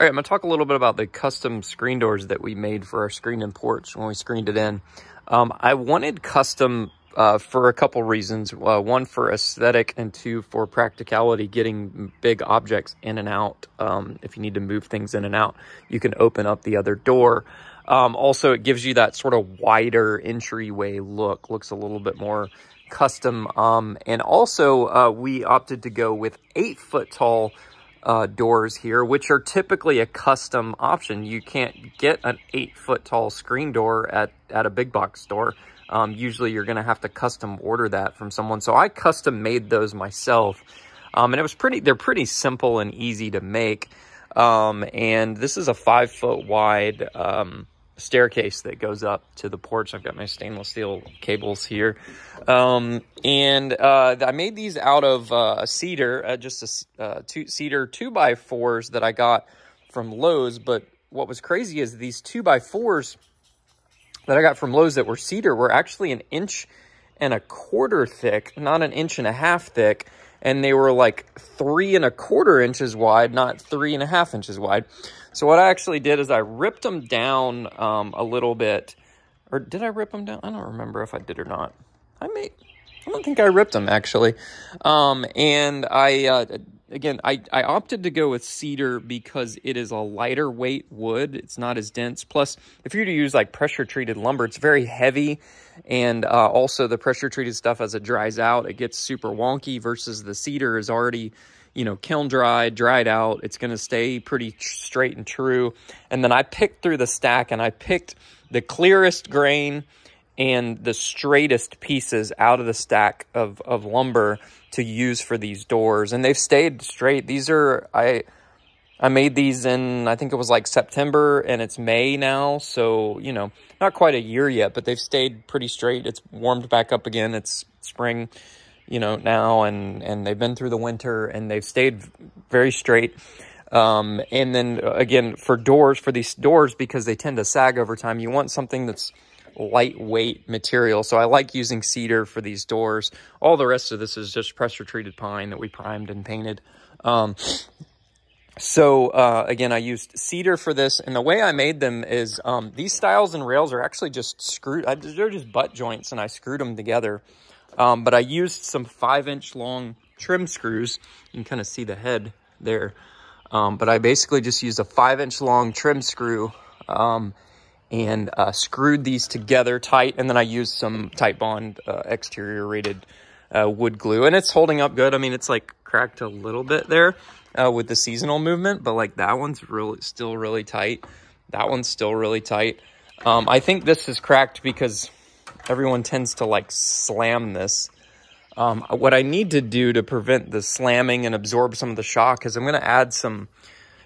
All right, I'm going to talk a little bit about the custom screen doors that we made for our screen-in porch when we screened it in. I wanted custom for a couple reasons. One, for aesthetic, and two, for practicality, getting big objects in and out. If you need to move things in and out, you can open up the other door. Also, it gives you that sort of wider entryway look. Looks a little bit more custom. And also, we opted to go with 8-foot tall doors here, which are typically a custom option. You can't get an 8-foot tall screen door at a big box store. Usually you're going to have to custom order that from someone. So I custom made those myself. And it was they're pretty simple and easy to make. And this is a 5-foot wide, staircase that goes up to the porch. I've got my stainless steel cables here. I made these out of a cedar, just a cedar 2x4s that I got from Lowe's. But what was crazy is these 2x4s that I got from Lowe's that were cedar were actually 1 1/4 inches thick, not 1.5 inches thick. And they were like 3 1/4 inches wide, not 3.5 inches wide. So what I actually did is I ripped them down a little bit. Or did I rip them down? I don't remember if I did or not. I don't think I ripped them, actually. And I opted to go with cedar because it is a lighter weight wood. It's not as dense. Plus, if you were to use like pressure treated lumber, it's very heavy. And also the pressure treated stuff, as it dries out, it gets super wonky, versus the cedar is already, kiln dried out. It's going to stay pretty straight and true. And then I picked through the stack, and I picked the clearest grain and the straightest pieces out of the stack of lumber to use for these doors. And they've stayed straight. These are, I made these in, I think it was like September, and it's May now. So, not quite a year yet, but they've stayed pretty straight. It's warmed back up again. It's spring, now, and they've been through the winter, and they've stayed very straight. And then again, for these doors, because they tend to sag over time, you want something that's lightweight material. So I like using cedar for these doors. All the rest of this is just pressure treated pine that we primed and painted. Again, I used cedar for this, and the way I made them is these stiles and rails are actually just screwed. They're just butt joints, and I screwed them together. But I used some 5-inch long trim screws. You can kind of see the head there. But I basically just used a 5-inch long trim screw and screwed these together tight. And then I used some Tite Bond exterior rated wood glue. And it's holding up good. I mean, it's like cracked a little bit there with the seasonal movement. But like that one's still really tight. That one's still really tight. I think this is cracked because everyone tends to like slam this. What I need to do to prevent the slamming and absorb some of the shock is I'm going to add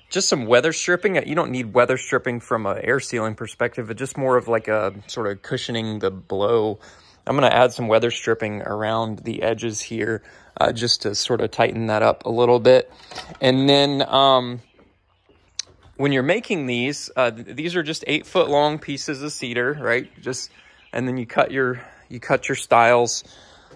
just some weather stripping. You don't need weather stripping from an air sealing perspective, but just more of like a sort of cushioning the blow. I'm going to add some weather stripping around the edges here just to sort of tighten that up a little bit. And then when you're making these are just 8-foot long pieces of cedar, right? And then you cut your stiles,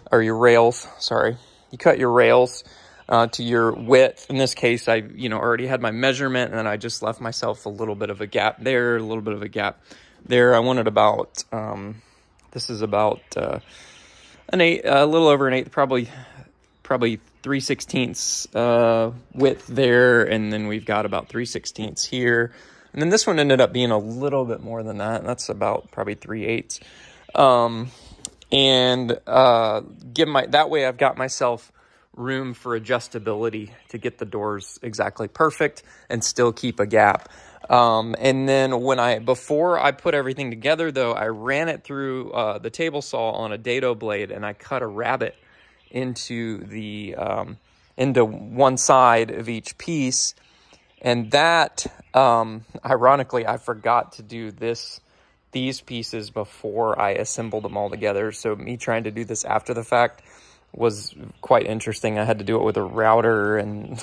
or your rails, sorry. You cut your rails to your width. In this case, I already had my measurement, and then I just left myself a little bit of a gap there, a little bit of a gap there. I wanted about, this is about a little over an eighth, probably 3/16 width there, and then we've got about 3/16 here. And then this one ended up being a little bit more than that. That's about probably 3/8. That way I've got myself room for adjustability to get the doors exactly perfect and still keep a gap. And then before I put everything together though, I ran it through the table saw on a dado blade, and I cut a rabbet into one side of each piece. And that, ironically, I forgot to do these pieces before I assembled them all together. So me trying to do this after the fact was quite interesting. I had to do it with a router, and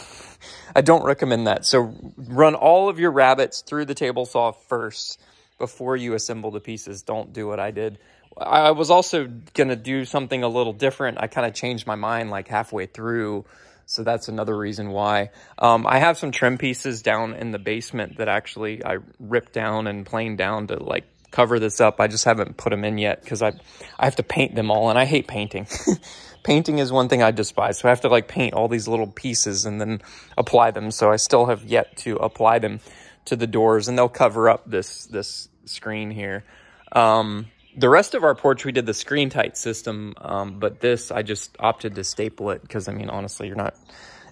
I don't recommend that. So run all of your rabbets through the table saw first before you assemble the pieces. Don't do what I did. I was also going to do something a little different. I kind of changed my mind like halfway through. So that's another reason why. I have some trim pieces down in the basement that actually I ripped down and planed down to like cover this up. I just haven't put them in yet because I have to paint them all, and I hate painting. Painting is one thing I despise, so I have to like paint all these little pieces and then apply them. So I still have yet to apply them to the doors, and they'll cover up this screen here. The rest of our porch, we did the screen tight system, but this, I just opted to staple it because, I mean, honestly,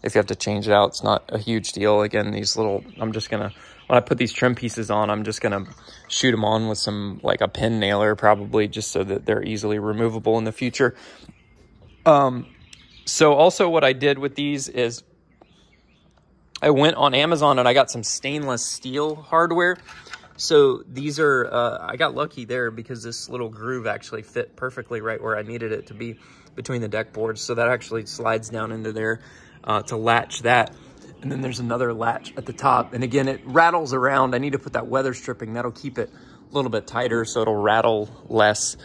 if you have to change it out, it's not a huge deal. Again, these little, I'm just going to, when I put these trim pieces on, I'm just going to shoot them on with some, like a pin nailer probably, just so that they're easily removable in the future. So also what I did with these is I went on Amazon and I got some stainless steel hardware. So these are, I got lucky there because this little groove actually fit perfectly right where I needed it to be between the deck boards. So that actually slides down into there to latch that. And then there's another latch at the top. And again, it rattles around. I need to put that weather stripping. That'll keep it a little bit tighter so it'll rattle less.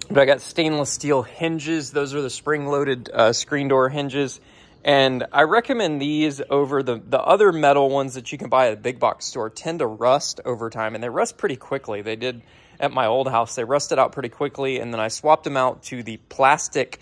But I got stainless steel hinges. Those are the spring-loaded screen door hinges. And I recommend these over the other metal ones that you can buy at a big box store. Tend to rust over time, and they rust pretty quickly. They did at my old house. They rusted out pretty quickly, and then I swapped them out to the plastic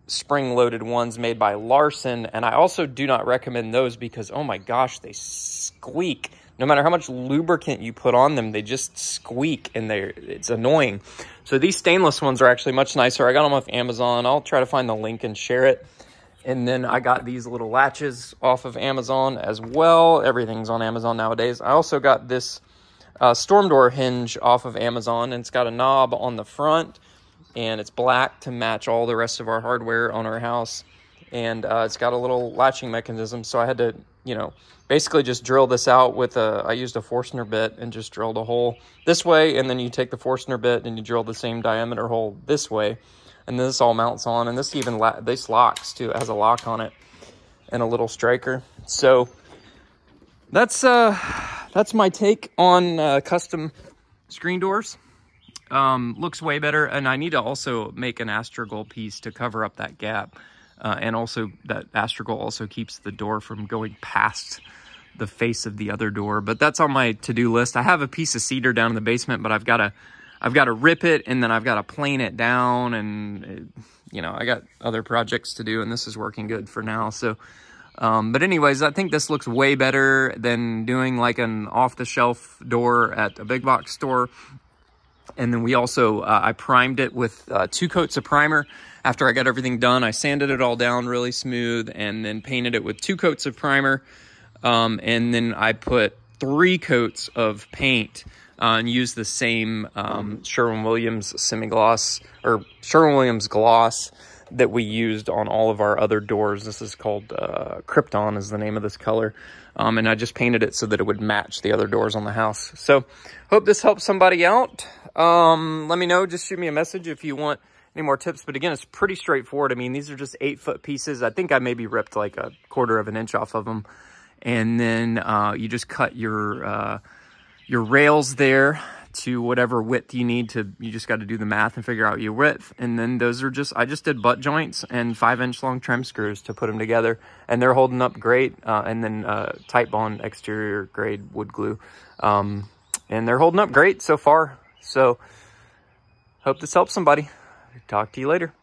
spring-loaded ones made by Larson. And I also do not recommend those because, oh my gosh, they squeak. No matter how much lubricant you put on them, they just squeak, and it's annoying. So these stainless ones are actually much nicer. I got them off Amazon. I'll try to find the link and share it. And then I got these little latches off of Amazon as well. Everything's on Amazon nowadays. I also got this storm door hinge off of Amazon, and it's got a knob on the front, and it's black to match all the rest of our hardware on our house. And it's got a little latching mechanism, so I had to, basically just drill this out with I used a Forstner bit and just drilled a hole this way, and then you take the Forstner bit and you drill the same diameter hole this way. And this all mounts on, and this even this locks too. It has a lock on it and a little striker. So that's my take on custom screen doors. Looks way better, and I need to also make an astragal piece to cover up that gap, and also that astragal also keeps the door from going past the face of the other door. But that's on my to-do list. I have a piece of cedar down in the basement, but I've got to rip it, and then I've got to plane it down, and I got other projects to do, and this is working good for now. So, but anyways, I think this looks way better than doing like an off-the-shelf door at a big box store. And then we also, I primed it with 2 coats of primer. After I got everything done, I sanded it all down really smooth, and then painted it with 2 coats of primer. And then I put 3 coats of paint and use the same Sherwin-Williams semi-gloss, or Sherwin-Williams gloss that we used on all of our other doors. This is called Krypton is the name of this color. And I just painted it so that it would match the other doors on the house. So hope this helps somebody out. Let me know. Just shoot me a message if you want any more tips. But again, it's pretty straightforward. I mean, these are just 8-foot pieces. I think I maybe ripped like 1/4 of an inch off of them. And then you just cut your rails there to whatever width you need to. You just got to do the math and figure out your width. And then those are I just did butt joints and 5-inch long trim screws to put them together, and they're holding up great. And then tight bond exterior grade wood glue, and they're holding up great so far. So hope this helps somebody. Talk to you later.